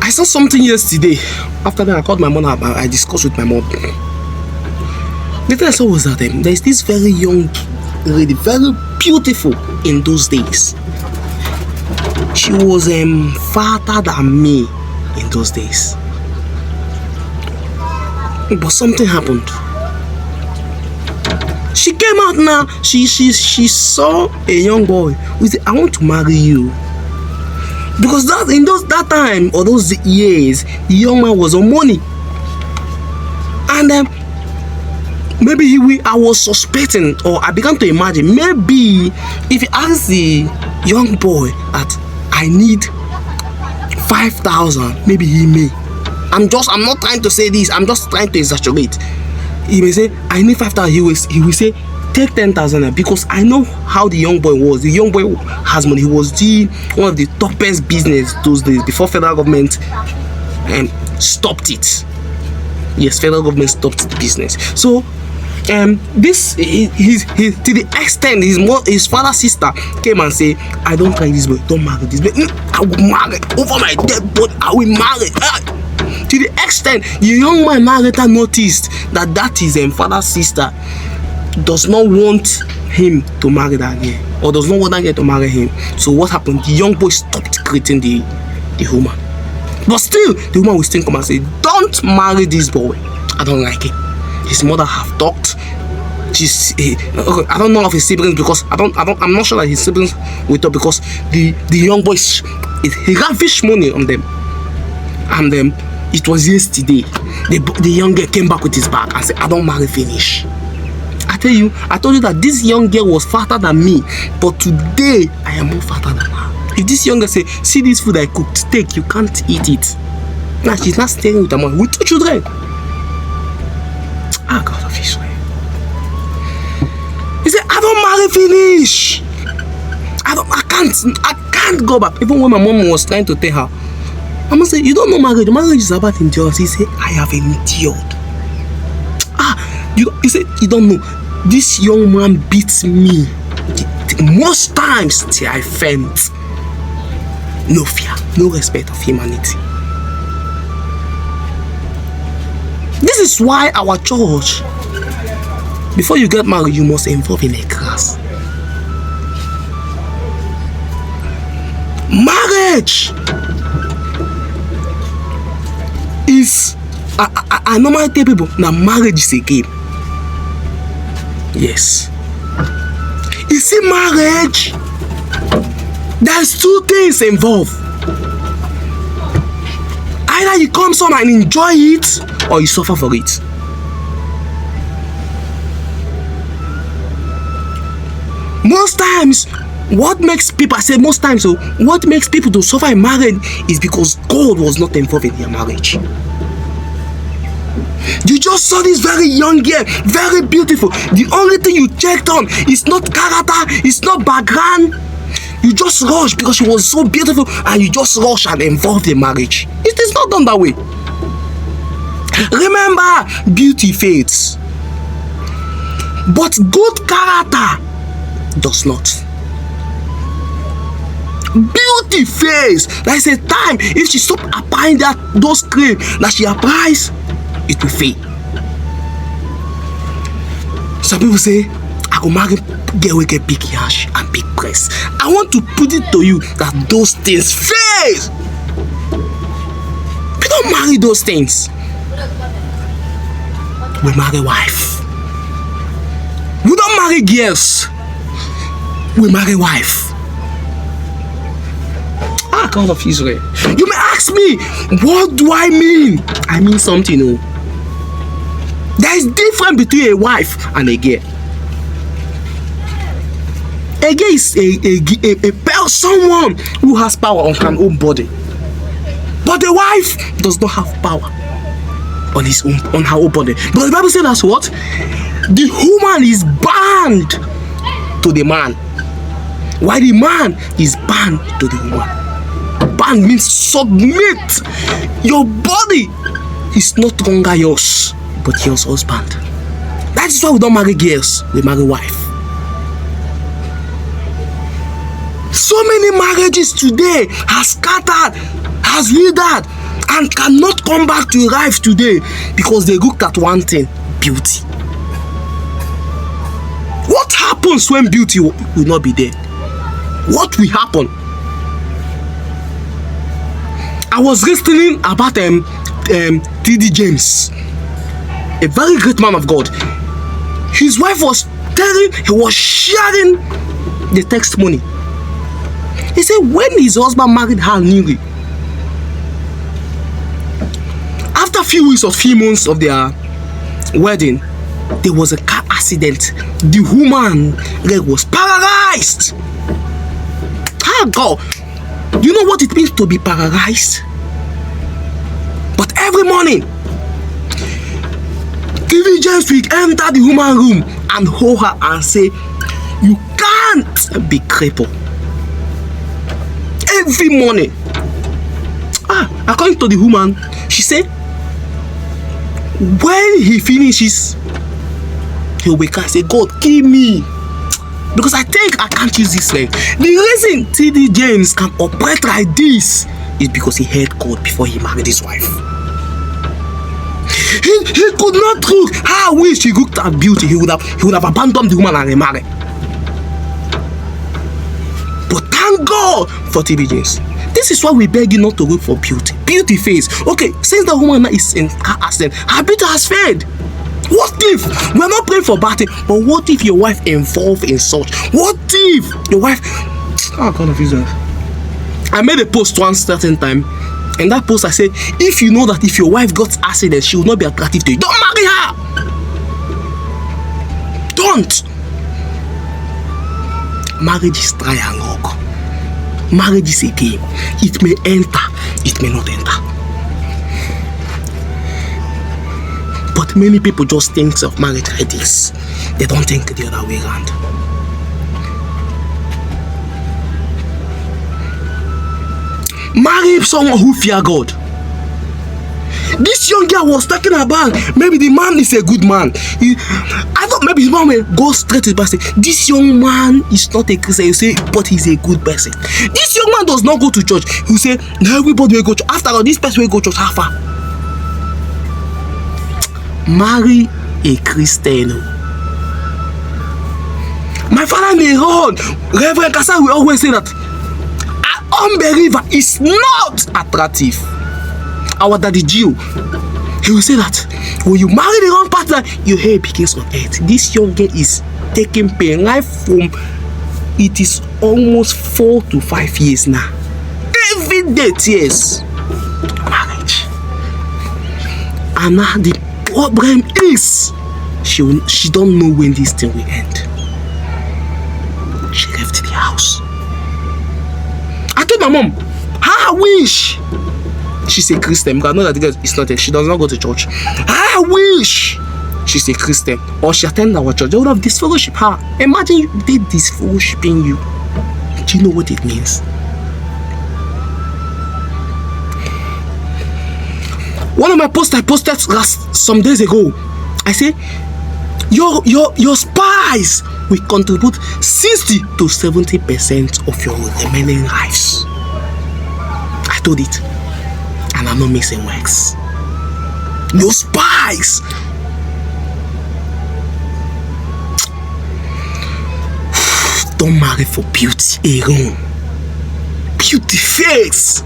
I saw something yesterday. After that, I called my mom up. I discussed with my mom. The thing I saw was that there's this very young lady, very beautiful in those days. She was fatter than me in those days. But something happened. She came out now. She saw a young boy who said, "I want to marry you." Because that time or those years, the young man was on money. And maybe I was suspecting, or I began to imagine, maybe if he asked the young boy that I need 5,000, maybe he may. I'm not trying to say this, I'm just trying to exaggerate. He may say, I need 5,000. He will say, take 10,000, because I know how the young boy was. The young boy has money. He was one of the toppest business those days before federal government stopped it. Yes, federal government stopped the business. So this to the extent his father's sister came and say, I don't like this boy, don't marry this boy. I will marry over my dead body. I will marry. To the extent the young man now later noticed that his father's sister does not want him to marry that girl, or does not want that girl to marry him. So what happened? The young boy stopped greeting the woman. But still, the woman will still come and say, don't marry this boy. I don't like it. His mother have talked. I don't know of his siblings, because I'm not sure that his siblings will talk, because the young boy he lavish money on them. And it was yesterday. The young girl came back with his bag and said, I don't marry finish. I told you that this young girl was fatter than me, but today I am more fatter than her. If this young girl say, see this food I cooked, take, you can't eat it. Now she's not staying with her mom, with 2 children. God of Israel. He said, I don't marry finish. I can't go back. Even when my mom was trying to tell her, Mama said, you don't know marriage. Marriage is about endurance. He said, I have endured. He said, you don't know. This young man beats me most times till I faint. No fear, no respect of humanity. This is why our church, before you get married, you must involve in a class. Marriage is, I normally tell people, now marriage is a game. Yes. You see, marriage, there's 2 things involved. Either you come some and enjoy it, or you suffer for it. Most times, what makes people to suffer in marriage is because God was not involved in their marriage. You just saw this very young girl, very beautiful. The only thing you checked on is not character, it's not background. You just rushed because she was so beautiful, and you just rushed and involved in marriage. It is not done that way. Remember, beauty fades, but good character does not. Beauty fades. There is a time, if she stop applying those cream that she applies, it will fade. Some people say, I will marry girl with a big yash and big breast. I want to put it to you that those things fade. We don't marry those things. We marry wife. We don't marry girls. We marry wife. God of Israel. You may ask me, what do I mean? I mean something. There is difference between a wife and a girl. A girl is someone who has power on her own body, but a wife does not have power on her own body. But the Bible says that's what? The woman is bound to the man, while the man is bound to the woman. Bound means submit. Your body is not longer yours, but your husband. That is why we don't marry girls, we marry wife. So many marriages today has scattered, has withered, and cannot come back to life today because they looked at one thing: beauty. What happens when beauty will not be there? What will happen? I was listening about T.D. James, a very great man of God. His wife was sharing the testimony. He said when his husband married her newly, after a few weeks or few months of their wedding, there was a car accident. The woman leg was paralyzed. Ah, God. You know what it means to be paralyzed? But every morning, T.D. James will enter the woman's room and hold her and say, you can't be crippled. Every morning. According to the woman, she said, when he finishes, he'll wake up and say, God, kill me, because I think I can't use this leg. The reason T.D. James can operate like this is because he heard God before he married his wife. He could not look how I wish he looked at beauty. He would have abandoned the woman and remarried. But thank God for T.D. James. This is why we beg you not to look for beauty. Beauty fades. Okay, since the woman is in car accident, her beauty has faded. What if we're not praying for bad thing, but what if your wife involved in such? What if your wife? Oh God of Jesus! I made a post one certain time. In that post, I said, if you know that if your wife got accident, she will not be attractive to you, don't marry her. Don't. Marriage is try and lock. Marriage is a game. It may enter, it may not enter. But many people just think of marriage like this. They don't think the other way around. Marry someone who fear God. This young girl was talking about maybe the man is a good man. I thought maybe his mom will go straight to the person. This young man is not a Christian. You say, but he's a good person. This young man does not go to church. You say, no, everybody will go to church. After all, this person will go to church. How far? Marry a Christian. My father may run. Reverend Kasa will always say that unbeliever is not attractive. Our daddy Gio, he will say that when you marry the wrong partner, your hair begins on earth. This young girl is taking pain life from it is almost 4 to 5 years now. Every day tears. Marriage. And now the problem is she don't know when this thing will end. She left the house. I told my mom, I wish she's a Christian, because I know that the girl is not. She does not go to church. I wish she's a Christian or she attended our church. They would have disfellowship her. Imagine you did disfellowshipping you. Do you know what it means? One of my posts I posted some days ago. I say your spies will contribute 60 to 70% of your remaining lives. I told it, and I'm not mixing words. Your spies. Don't marry for beauty alone. Beauty fades.